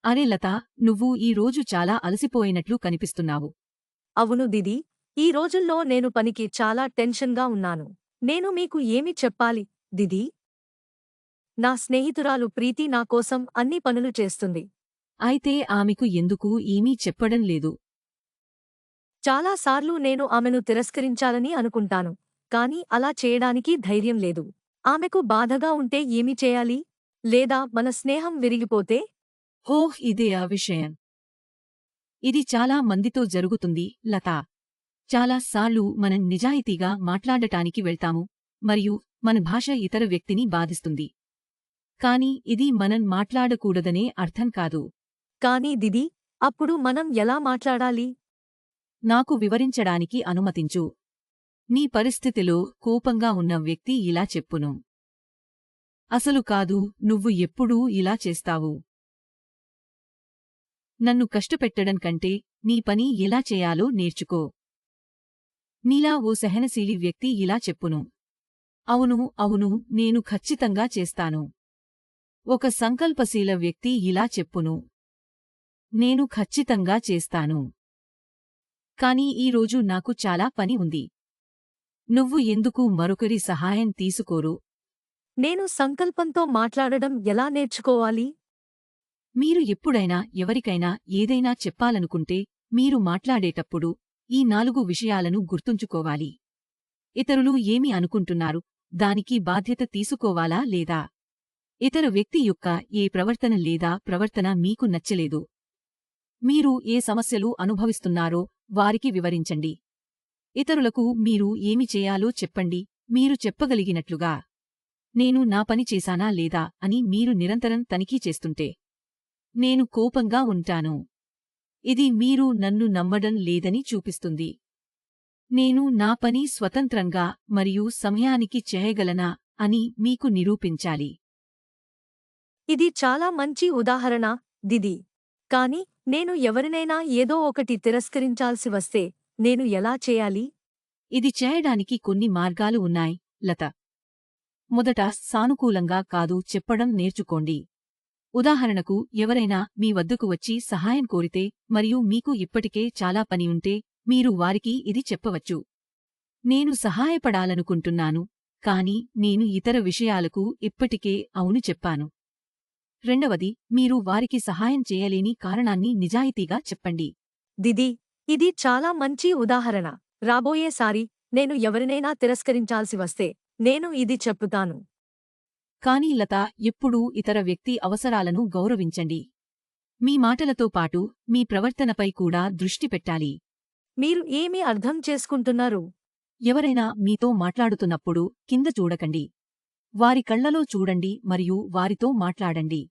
అరే లతా, నువ్వు ఈ రోజు చాలా అలసిపోయినట్లు కనిపిస్తున్నావు. అవును దిదీ, ఈ రోజుల్లో నేను పనికి చాలా టెన్షన్గా ఉన్నాను. నేను మీకు ఏమి చెప్పాలి, దిదీ? నా స్నేహితురాలు ప్రీతి నా కోసం అన్ని పనులు చేస్తుంది. అయితే ఆమెకు ఎందుకు ఏమీ చెప్పడం లేదు? చాలాసార్లు నేను ఆమెను తిరస్కరించాలని అనుకుంటాను. కాని అలా చేయడానికి ధైర్యం లేదు. ఆమెకు బాధగా ఉంటే ఏమి చేయాలి? లేదా మన స్నేహం విరిగిపోతే? ఓహ్, ఇదే ఆ విషయం. ఇది చాలా మందితో జరుగుతుంది, లతా. చాలా సార్లు మనం నిజాయితీగా మాట్లాడటానికి వెళ్తాము, మరియు మన భాష ఇతర వ్యక్తిని బాధిస్తుంది. కాని ఇది మనం మాట్లాడకూడదనే అర్థం కాదు. కానీ దిదీ, అప్పుడు మనం ఎలా మాట్లాడాలి? నాకు వివరించడానికి అనుమతించు. నీ పరిస్థితిలో కోపంగా ఉన్న వ్యక్తి ఇలా చెప్పును. అసలు కాదు, నువ్వు ఎప్పుడూ ఇలా చేస్తావు. నన్ను కష్టపెట్టడం కంటే నీ పని ఎలా చేయాలో నేర్చుకో. నీలా ఓ సహనశీలి వ్యక్తి ఇలా చెప్పును. అవును అవును, నేను ఖచ్చితంగా చేస్తాను. ఒక సంకల్పశీల వ్యక్తి ఇలా చెప్పును. నేను ఖచ్చితంగా చేస్తాను. కానీ ఈరోజు నాకు చాలా పని ఉంది. నువ్వు ఎందుకు మరొకరి సహాయం తీసుకోరు? నేను సంకల్పంతో మాట్లాడడం ఎలా నేర్చుకోవాలి? మీరు ఎప్పుడైనా ఎవరికైనా ఏదైనా చెప్పాలనుకుంటే మీరు మాట్లాడేటప్పుడు ఈ 4 విషయాలను గుర్తుంచుకోవాలి. ఇతరులు ఏమి అనుకుంటున్నారు, దానికి బాధ్యత తీసుకోవాలా లేదా? ఇతర వ్యక్తి యొక్క ఏ ప్రవర్తన లేదా ప్రవర్తన మీకు నచ్చలేదు. మీరు ఏ సమస్యలు అనుభవిస్తున్నారో వారికి వివరించండి. ఇతరులకు మీరు ఏమి చేయాలో చెప్పండి, మీరు చెప్పగలిగినట్లుగా. నేను నా పని చేశానా లేదా అని మీరు నిరంతరం తనిఖీ చేస్తుంటే నేను కోపంగా ఉంటాను. ఇది మీరు నన్ను నమ్మడం లేదని చూపిస్తుంది. నేను నా పని స్వతంత్రంగా మరియు సమయానికి చేయగలనా అని మీకు నిరూపించాలి. ఇది చాలా మంచి ఉదాహరణ, దిదీ. కాని నేను ఎవరినైనా ఏదో ఒకటి తిరస్కరించాల్సి వస్తే నేను ఎలా చేయాలి? ఇది చేయడానికి కొన్ని మార్గాలు ఉన్నాయి, లత. మొదట సానుకూలంగా కాదు చెప్పడం నేర్చుకోండి. ఉదాహరణకు, ఎవరైనా మీ వద్దకు వచ్చి సహాయం కోరితే మరియు మీకు ఇప్పటికే చాలా పని ఉంటే మీరు వారికి ఇది చెప్పవచ్చు. నేను సహాయపడాలనుకుంటున్నాను, కాని నేను ఇతర విషయాలకు ఇప్పటికే అవును చెప్పాను. రెండవది, మీరు వారికి సహాయం చేయలేని కారణాన్ని నిజాయితీగా చెప్పండి. దిదీ, ఇది చాలా మంచి ఉదాహరణ. రాబోయేసారి నేను ఎవరినైనా తిరస్కరించాల్సి వస్తే నేను ఇది చెప్పుతాను. కానీ లత, ఎప్పుడూ ఇతర వ్యక్తి అవసరాలను గౌరవించండి. మీ మాటలతో పాటు మీ ప్రవర్తనపై కూడా దృష్టి పెట్టాలి. మీరు ఏమి అర్థం చేసుకుంటున్నారు? ఎవరైనా మీతో మాట్లాడుతున్నప్పుడు కింద చూడకండి. వారి కళ్లలో చూడండి మరియు వారితో మాట్లాడండి.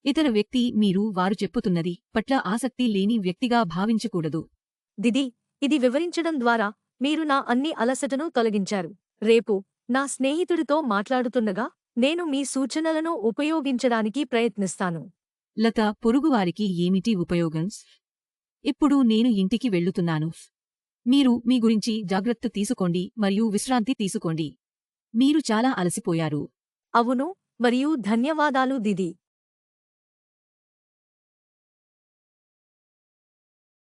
ఇతర వ్యక్తి మీరు వారు చెప్పుతున్నది పట్ల ఆసక్తి లేని వ్యక్తిగా భావించకూడదు. దిదీ, ఇది వివరించడం ద్వారా మీరు నా అన్ని అలసటను తొలగించారు. రేపు నా స్నేహితుడితో మాట్లాడుతుండగా నేను మీ సూచనలను ఉపయోగించడానికి ప్రయత్నిస్తాను. లత, పొరుగువారికి ఏమిటి ఉపయోగం? ఇప్పుడు నేను ఇంటికి వెళ్ళుతున్నాను. మీరు మీ గురించి జాగ్రత్త తీసుకోండి మరియు విశ్రాంతి తీసుకోండి. మీరు చాలా అలసిపోయారు. అవును, మరియు ధన్యవాదాలు దిదీ.